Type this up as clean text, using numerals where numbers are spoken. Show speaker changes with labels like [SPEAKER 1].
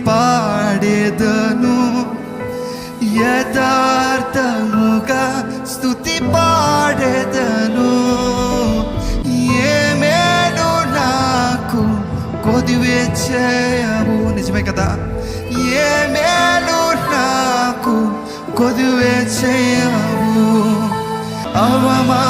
[SPEAKER 1] పాడేదను, యథార్థముగా స్తుతి పాడేదను. ఏ మేలు నాకు కొదివే చేయవు. నిజమే కదా, ఏ మేలు నాకు కొదివే చేయవు. అవమా